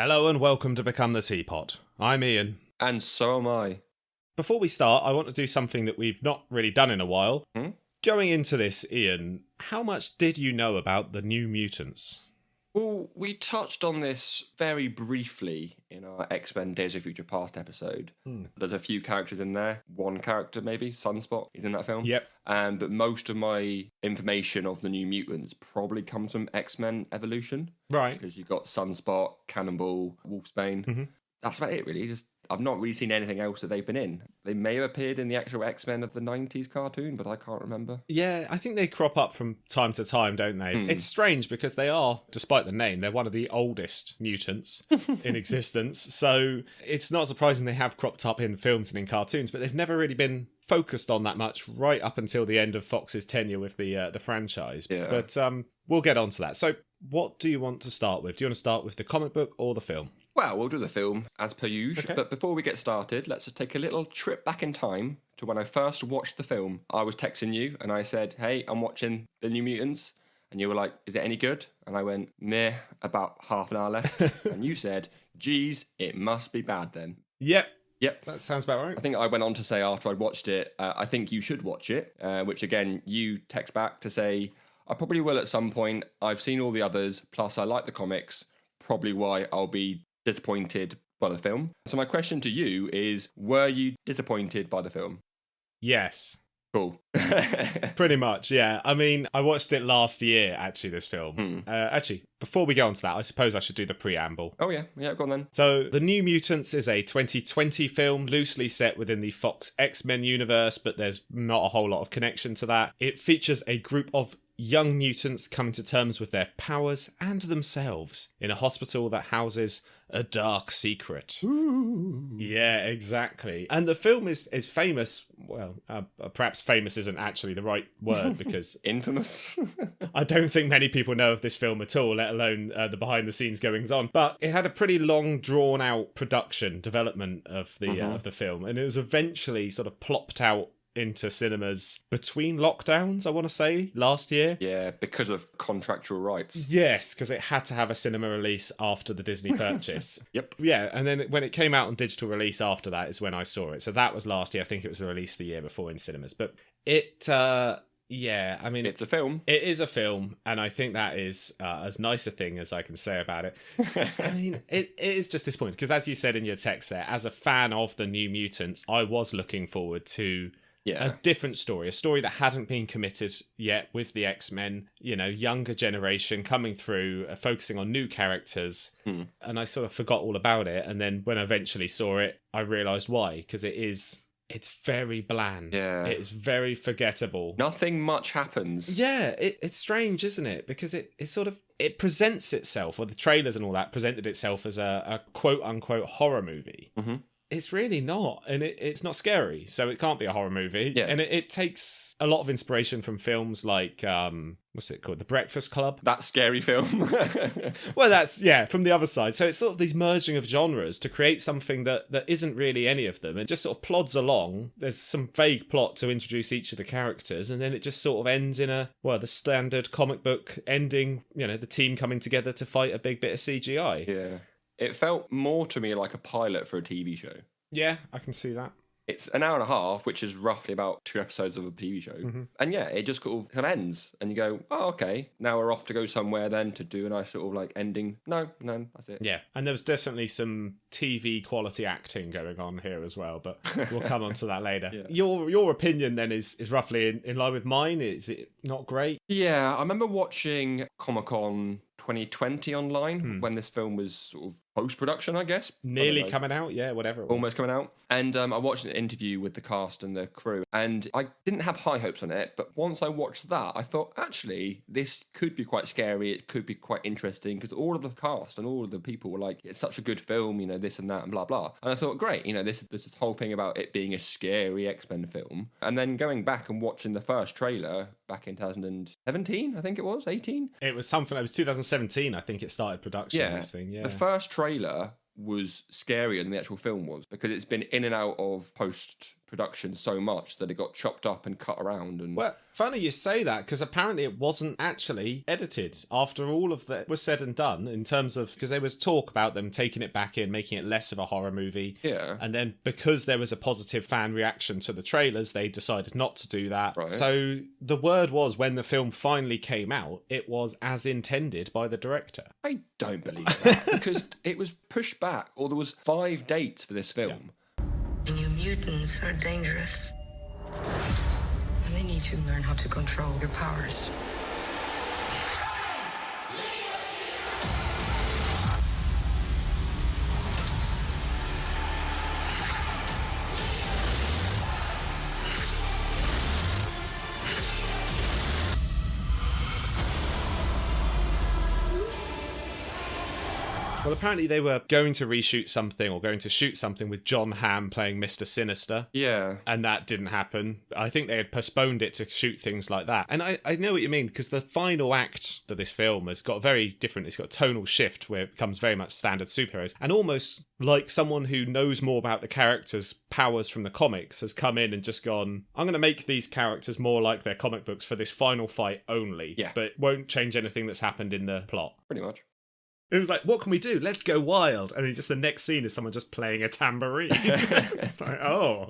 Hello and welcome to Become the Teapot. I'm Ian. And so am I. Before we start, I want to do something that we've not really done in a while. Hmm? Going into this, Ian, how much did you know about the New Mutants? Well, we touched on this very briefly in our XMen Days of Future Past episode. There's a few characters in there. One character, maybe, Sunspot, is in that film. Yep. But most of my information of the New Mutants probably comes from X-Men Evolution. Right. Because you've got Sunspot, Cannonball, Wolfsbane. Mm-hmm. That's about it, really. I've not really seen anything else that they've been in. They may have appeared in the actual X-Men of the 90s cartoon, but I can't remember. Yeah, I think they crop up from time to time, don't they? It's strange because they are, despite the name, they're one of the oldest mutants in existence. So it's not surprising they have cropped up in films and in cartoons, but they've never really been focused on that much right up until the end of Fox's tenure with the franchise. Yeah. But we'll get on to that. So what do you want to start with? Do you want to start with the comic book or the film? Well, we'll do the film as per usual. Okay. But before we get started, let's just take a little trip back in time to when I first watched the film. I was texting you and I said, hey, I'm watching The New Mutants. And you were like, is it any good? And I went, meh, about half an hour left. And you said, geez, it must be bad then. Yep. Yep. That sounds about right. I think I went on to say after I'd watched it, I think you should watch it, which again, you text back to say, I probably will at some point. I've seen all the others, plus I like the comics, probably why I'll be disappointed by the film. So my question to you is, were you disappointed by the film? Yes. Cool. Pretty much, yeah. I mean, I watched it last year, actually, this film. Actually, before we go on to that, I suppose I should do the preamble. Oh, yeah. Yeah, go on then. So, The New Mutants is a 2020 film, loosely set within the Fox X-Men universe, but there's not a whole lot of connection to that. It features a group of young mutants coming to terms with their powers and themselves in a hospital that houses a dark secret. Ooh. Yeah, exactly. And the film is famous. Well, perhaps famous isn't actually the right word because infamous. I don't think many people know of this film at all, let alone the behind the scenes goings on. But it had a pretty long, drawn out production development of the film, and it was eventually sort of plopped out into cinemas between lockdowns, I want to say, last year. Yeah, because of contractual rights. Yes, because it had to have a cinema release after the Disney purchase. Yep. Yeah, and then when it came out on digital release after that is when I saw it. So that was last year. I think it was released the year before in cinemas. But it, yeah, I mean... It's a film. It is a film, and I think that is as nice a thing as I can say about it. I mean, it is just disappointing, because as you said in your text there, as a fan of the New Mutants, I was looking forward to a different story, a story that hadn't been committed yet with the X-Men, younger generation coming through, focusing on new characters. And I sort of forgot all about it. And then when I eventually saw it, I realised why, because it's very bland. Yeah. It's very forgettable. Nothing much happens. Yeah, it's strange, isn't it? Because it presents itself, or the trailers and all that presented itself as a quote-unquote horror movie. Mm-hmm. It's really not, and it's not scary, so it can't be a horror movie. Yeah. And it takes a lot of inspiration from films like, what's it called? The Breakfast Club. That scary film. Well, that's, from the other side. So it's sort of these merging of genres to create something that isn't really any of them. It just sort of plods along. There's some vague plot to introduce each of the characters, and then it just sort of ends in the standard comic book ending, the team coming together to fight a big bit of CGI. Yeah. It felt more to me like a pilot for a TV show. Yeah, I can see that. It's an hour and a half, which is roughly about 2 episodes of a TV show. Mm-hmm. And yeah, it just kind of ends. And you go, oh, okay, now we're off to go somewhere then to do a nice sort of like ending. No, that's it. Yeah, and there was definitely some TV quality acting going on here as well, but we'll come on to that later. Yeah. Your opinion then is roughly in line with mine. Is it not great? Yeah, I remember watching Comic-Con 2020 online when this film was sort of post-production, I guess. Nearly coming out, yeah, whatever. Almost coming out. And I watched an interview with the cast and the crew, and I didn't have high hopes on it, but once I watched that, I thought, actually, this could be quite scary, it could be quite interesting, because all of the cast and all of the people were like, it's such a good film, this and that, and blah, blah. And I thought, great, this whole thing about it being a scary X-Men film. And then going back and watching the first trailer back in 2017, I think it was, 18? It was something, it was 2017, I think it started production, this thing, yeah. The first trailer was scarier than the actual film was, because it's been in and out of post production so much that it got chopped up and cut around. And Well, funny you say that, because apparently it wasn't actually edited after all of that was said and done, in terms of, because there was talk about them taking it back in, making it less of a horror movie. Yeah. And then because there was a positive fan reaction to the trailers, they decided not to do that. Right. So the word was, when the film finally came out, it was as intended by the director. I don't believe that because it was pushed back, or there was 5 dates for this film. And you mutants are dangerous. And they need to learn how to control your powers. Well, apparently they were going to reshoot something, or going to shoot something with John Hamm playing Mr. Sinister. Yeah. And that didn't happen. I think they had postponed it to shoot things like that. And I know what you mean, because the final act of this film has got very different. It's got a tonal shift where it becomes very much standard superheroes. And almost like someone who knows more about the characters' powers from the comics has come in and just gone, I'm going to make these characters more like their comic books for this final fight only. Yeah. But won't change anything that's happened in the plot. Pretty much. It was like, what can we do? Let's go wild. And then just the next scene is someone just playing a tambourine. It's like, oh.